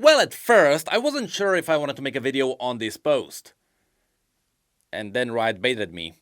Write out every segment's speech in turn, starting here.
Well, at first, I wasn't sure if I wanted to make a video on this post. And then Riot baited me.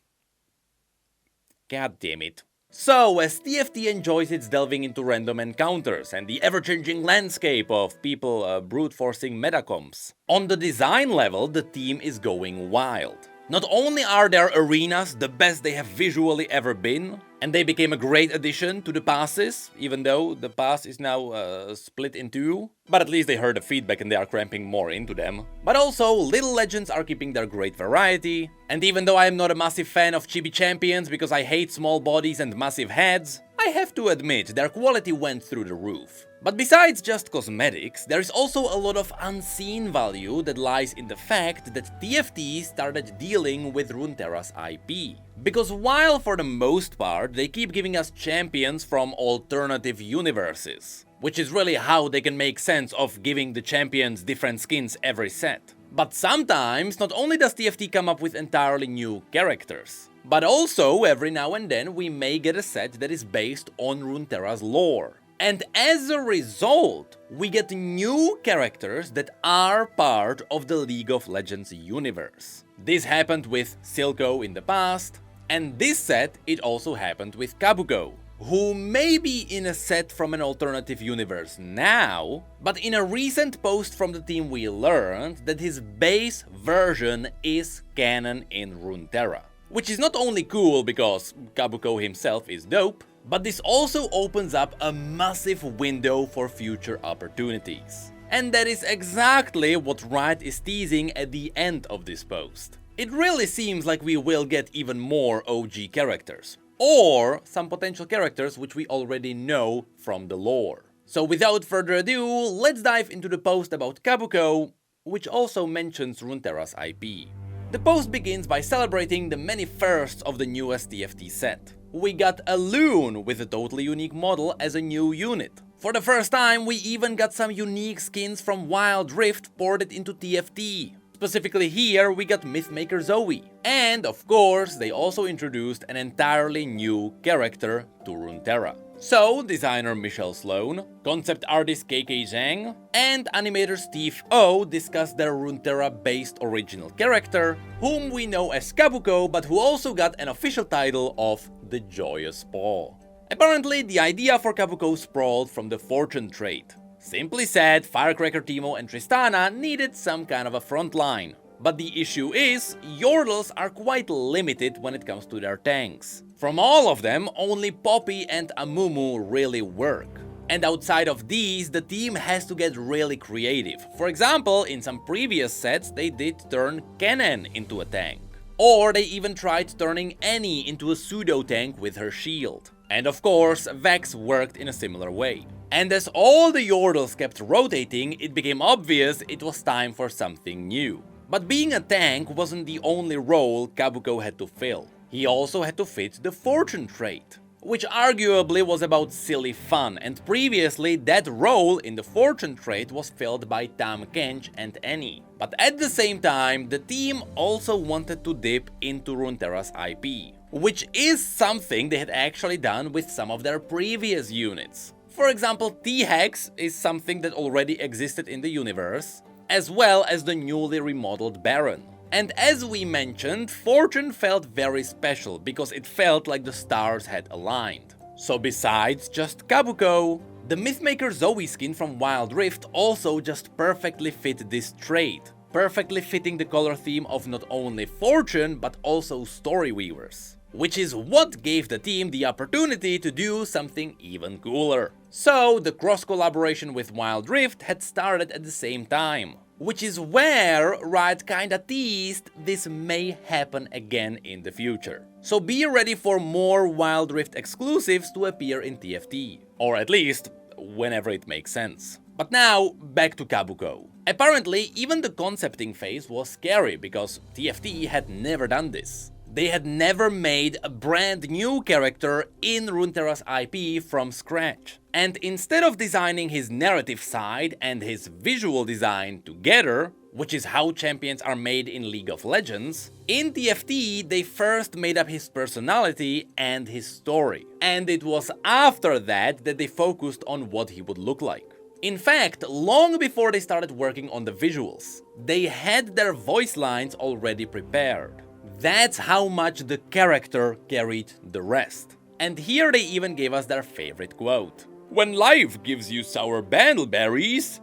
God damn it. So, as TFT enjoys its delving into random encounters and the ever-changing landscape of people brute-forcing metacomps, on the design level, the team is going wild. Not only are their arenas the best they have visually ever been, and they became a great addition to the passes, even though the pass is now split in two, but at least they heard the feedback and they are cramping more into them. But also, Little Legends are keeping their great variety, and even though I am not a massive fan of chibi champions because I hate small bodies and massive heads, I have to admit their quality went through the roof. But besides just cosmetics, there is also a lot of unseen value that lies in the fact that TFT started dealing with Runeterra's IP. Because while for the most part they keep giving us champions from alternative universes, which is really how they can make sense of giving the champions different skins every set. But sometimes not only does TFT come up with entirely new characters, but also every now and then we may get a set that is based on Runeterra's lore. And as a result, we get new characters that are part of the League of Legends universe. This happened with Silco in the past, and this set it also happened with Kobuko, who may be in a set from an alternative universe now, but in a recent post from the team we learned that his base version is canon in Runeterra. Which is not only cool because Kobuko himself is dope, but this also opens up a massive window for future opportunities. And that is exactly what Riot is teasing at the end of this post. It really seems like we will get even more OG characters, or some potential characters which we already know from the lore. So without further ado, let's dive into the post about Kobuko, which also mentions Runeterra's IP. The post begins by celebrating the many firsts of the newest TFT set. We got a loon with a totally unique model as a new unit. For the first time, we even got some unique skins from Wild Rift ported into TFT. Specifically here, we got Mythmaker Zoe. And of course, they also introduced an entirely new character to Runeterra. So, designer Michelle Sloan, concept artist KK Zhang, and animator Steve O discussed their Runeterra-based original character, whom we know as Kobuko, but who also got an official title of the Joyous Paw. Apparently, the idea for Kobuko sprawled from the Fortune trait. Simply said, Firecracker Teemo and Tristana needed some kind of a frontline. But the issue is, Yordles are quite limited when it comes to their tanks. From all of them, only Poppy and Amumu really work. And outside of these, the team has to get really creative. For example, in some previous sets, they did turn Kennen into a tank. Or they even tried turning Annie into a pseudo-tank with her shield. And of course, Vex worked in a similar way. And as all the Yordles kept rotating, it became obvious it was time for something new. But being a tank wasn't the only role Kobuko had to fill. He also had to fit the Fortune trait, which arguably was about silly fun, and previously that role in the Fortune trait was filled by Tahm Kench and Annie. But at the same time, the team also wanted to dip into Runeterra's IP, which is something they had actually done with some of their previous units. For example, T-Hex is something that already existed in the universe, as well as the newly remodeled Baron. And as we mentioned, Fortune felt very special because it felt like the stars had aligned. So besides just Kobuko, the Mythmaker Zoe skin from Wild Rift also just perfectly fit this trait, perfectly fitting the color theme of not only Fortune but also Story Weavers. Which is what gave the team the opportunity to do something even cooler. So the cross-collaboration with Wild Rift had started at the same time, which is where Riot kinda teased this may happen again in the future. So be ready for more Wild Rift exclusives to appear in TFT, or at least whenever it makes sense. But now, back to Kobuko. Apparently, even the concepting phase was scary because TFT had never done this. They had never made a brand new character in Runeterra's IP from scratch. And instead of designing his narrative side and his visual design together, which is how champions are made in League of Legends, in TFT they first made up his personality and his story. And it was after that that they focused on what he would look like. In fact, long before they started working on the visuals, they had their voice lines already prepared. That's how much the character carried the rest. And here they even gave us their favorite quote. "When life gives you sour bandleberries,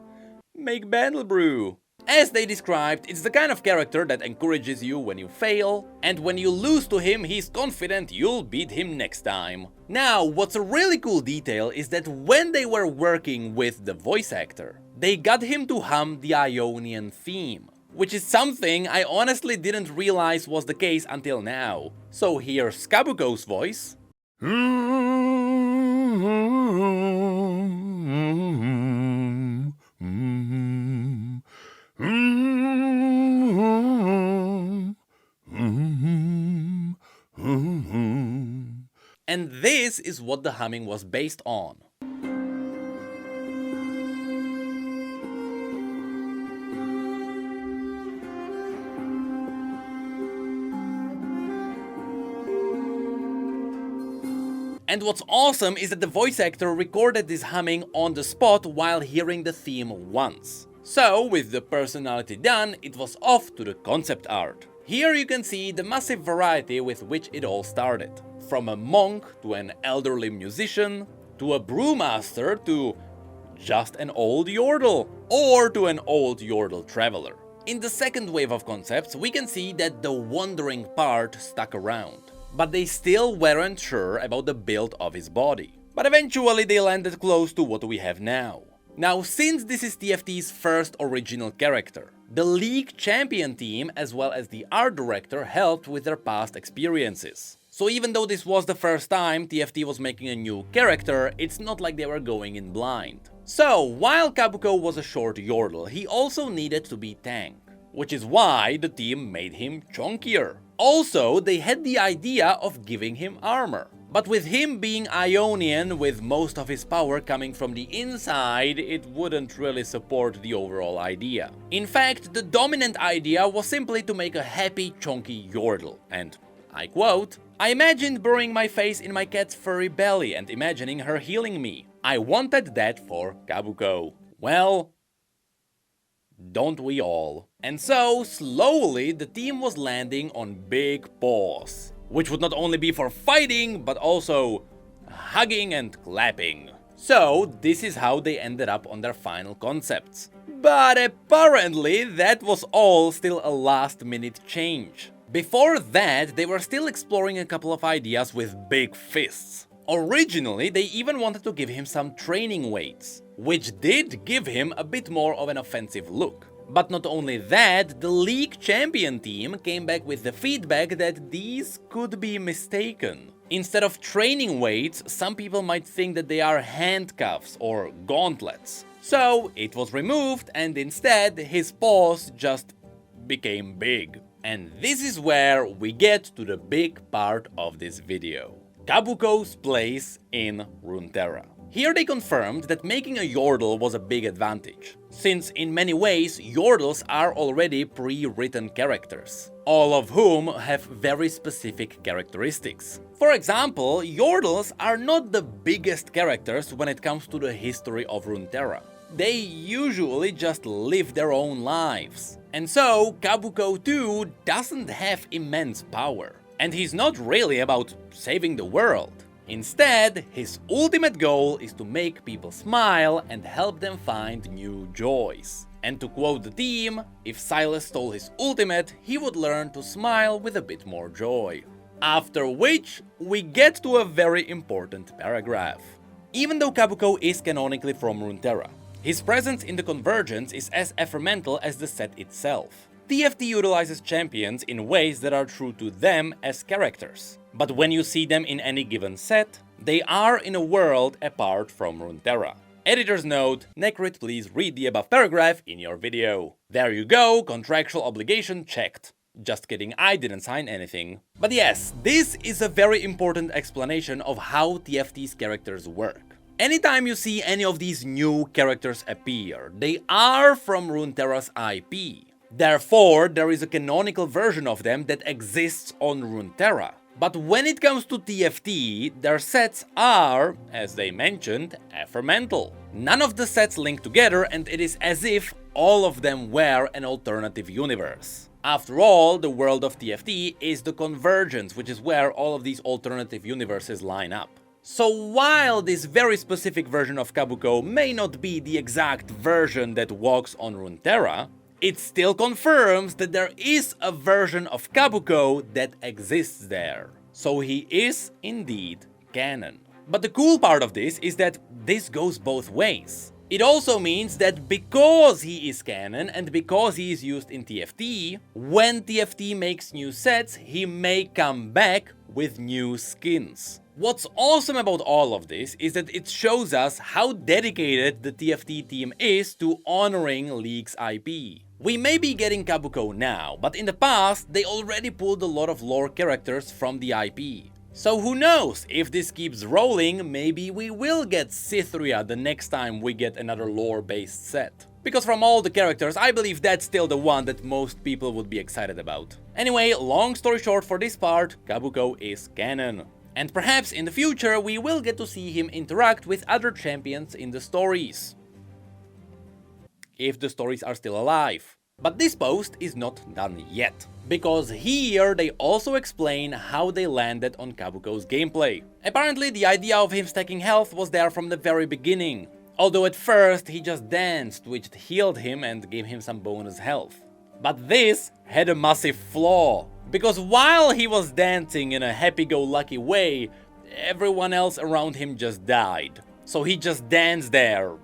make bandle brew." As they described, it's the kind of character that encourages you when you fail, and when you lose to him, he's confident you'll beat him next time. Now, what's a really cool detail is that when they were working with the voice actor, they got him to hum the Ionian theme, which is something I honestly didn't realize was the case until now. So here's Kobuko's voice. And this is what the humming was based on. And what's awesome is that the voice actor recorded this humming on the spot while hearing the theme once. So, with the personality done, it was off to the concept art. Here you can see the massive variety with which it all started. From a monk to an elderly musician, to a brewmaster, to just an old yordle, or to an old yordle traveler. In the second wave of concepts, we can see that the wandering part stuck around. But they still weren't sure about the build of his body. But eventually they landed close to what we have now. Now, since this is TFT's first original character, the League Champion team as well as the art director helped with their past experiences. So even though this was the first time TFT was making a new character, it's not like they were going in blind. So, while Kobuko was a short yordle, he also needed to be tank, which is why the team made him chunkier. Also, they had the idea of giving him armor. But with him being Ionian, with most of his power coming from the inside, it wouldn't really support the overall idea. In fact, the dominant idea was simply to make a happy, chunky yordle. And, I quote, "I imagined burying my face in my cat's furry belly and imagining her healing me. I wanted that for Kobuko." Well, don't we all? And so, slowly, the team was landing on big paws, which would not only be for fighting, but also hugging and clapping. So, this is how they ended up on their final concepts. But apparently, that was all still a last-minute change. Before that, they were still exploring a couple of ideas with big fists. Originally, they even wanted to give him some training weights, which did give him a bit more of an offensive look. But not only that, the League Champion team came back with the feedback that these could be mistaken. Instead of training weights, some people might think that they are handcuffs or gauntlets. So it was removed and instead his paws just became big. And this is where we get to the big part of this video. Kobuko's place in Runeterra. Here they confirmed that making a yordle was a big advantage, since in many ways yordles are already pre-written characters, all of whom have very specific characteristics. For example, yordles are not the biggest characters when it comes to the history of Runeterra. They usually just live their own lives. And so, Kobuko too doesn't have immense power. And he's not really about saving the world. Instead, his ultimate goal is to make people smile and help them find new joys. And to quote the team, if Silas stole his ultimate, he would learn to smile with a bit more joy. After which, we get to a very important paragraph. Even though Kobuko is canonically from Runeterra, his presence in the Convergence is as ephemeral as the set itself. TFT utilizes champions in ways that are true to them as characters. But when you see them in any given set, they are in a world apart from Runeterra. Editor's note, Necrit, please read the above paragraph in your video. There you go, contractual obligation checked. Just kidding, I didn't sign anything. But yes, this is a very important explanation of how TFT's characters work. Anytime you see any of these new characters appear, they are from Runeterra's IP. Therefore, there is a canonical version of them that exists on Runeterra. But when it comes to TFT, their sets are, as they mentioned, ephemeral. None of the sets link together, and it is as if all of them were an alternative universe. After all, the world of TFT is the convergence, which is where all of these alternative universes line up. So while this very specific version of Kobuko may not be the exact version that walks on Runeterra, it still confirms that there is a version of Kobuko that exists there. So he is indeed canon. But the cool part of this is that this goes both ways. It also means that because he is canon and because he is used in TFT, when TFT makes new sets, he may come back with new skins. What's awesome about all of this is that it shows us how dedicated the TFT team is to honoring League's IP. We may be getting Kobuko now, but in the past they already pulled a lot of lore characters from the IP. So who knows, if this keeps rolling, maybe we will get Cytheria the next time we get another lore-based set. Because from all the characters, I believe that's still the one that most people would be excited about. Anyway, long story short for this part, Kobuko is canon. And perhaps in the future we will get to see him interact with other champions in the stories. If the stories are still alive. But this post is not done yet, because here they also explain how they landed on Kobuko's gameplay. Apparently the idea of him stacking health was there from the very beginning, although at first he just danced, which healed him and gave him some bonus health. But this had a massive flaw, because while he was dancing in a happy-go-lucky way, everyone else around him just died. So he just danced there,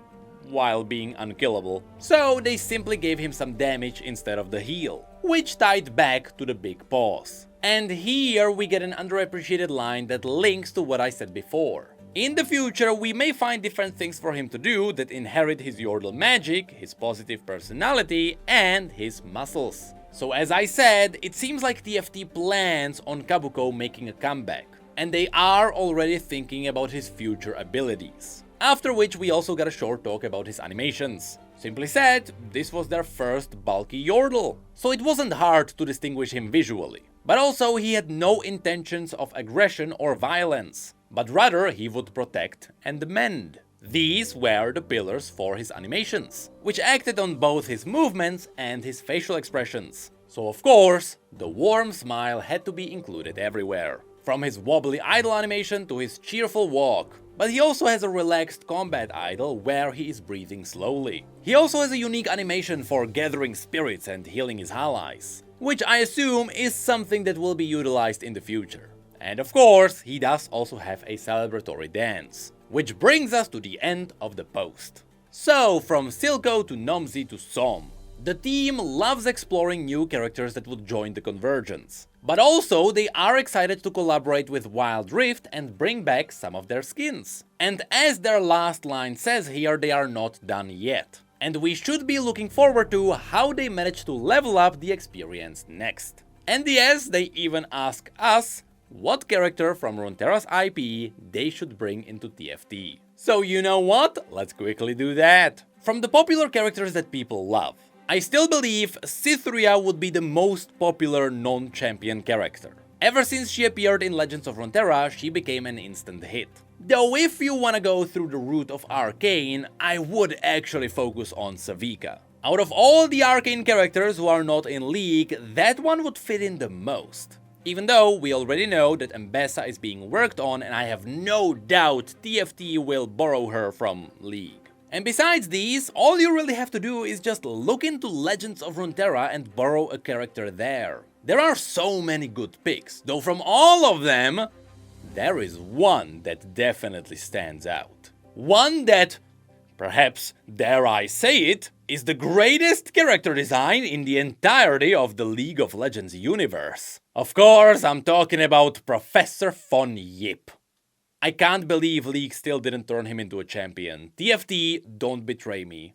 while being unkillable. So they simply gave him some damage instead of the heal, which tied back to the big boss. And here we get an underappreciated line that links to what I said before. In the future we may find different things for him to do that inherit his Yordle magic, his positive personality, and his muscles. So as I said, it seems like TFT plans on Kobuko making a comeback, and they are already thinking about his future abilities. After which we also got a short talk about his animations. Simply said, this was their first bulky Yordle, so it wasn't hard to distinguish him visually. But also he had no intentions of aggression or violence, but rather he would protect and mend. These were the pillars for his animations, which acted on both his movements and his facial expressions. So of course, the warm smile had to be included everywhere. From his wobbly idle animation to his cheerful walk. But he also has a relaxed combat idle where he is breathing slowly. He also has a unique animation for gathering spirits and healing his allies, which I assume is something that will be utilized in the future. And of course, he does also have a celebratory dance. Which brings us to the end of the post. So, from Silco to Nomzi to Som, the team loves exploring new characters that would join the convergence. But also, they are excited to collaborate with Wild Rift and bring back some of their skins. And as their last line says here, they are not done yet. And we should be looking forward to how they manage to level up the experience next. And yes, they even ask us what character from Runeterra's IP they should bring into TFT. So you know what? Let's quickly do that. From the popular characters that people love, I still believe Cytheria would be the most popular non-champion character. Ever since she appeared in Legends of Runeterra, she became an instant hit. Though if you wanna go through the route of Arcane, I would actually focus on Savika. Out of all the Arcane characters who are not in League, that one would fit in the most. Even though we already know that Ambessa is being worked on, and I have no doubt TFT will borrow her from League. And besides these, all you really have to do is just look into Legends of Runeterra and borrow a character there. There are so many good picks, though from all of them, there is one that definitely stands out. One that, perhaps dare I say it, is the greatest character design in the entirety of the League of Legends universe. Of course, I'm talking about Professor Von Yip. I can't believe League still didn't turn him into a champion. TFT, don't betray me.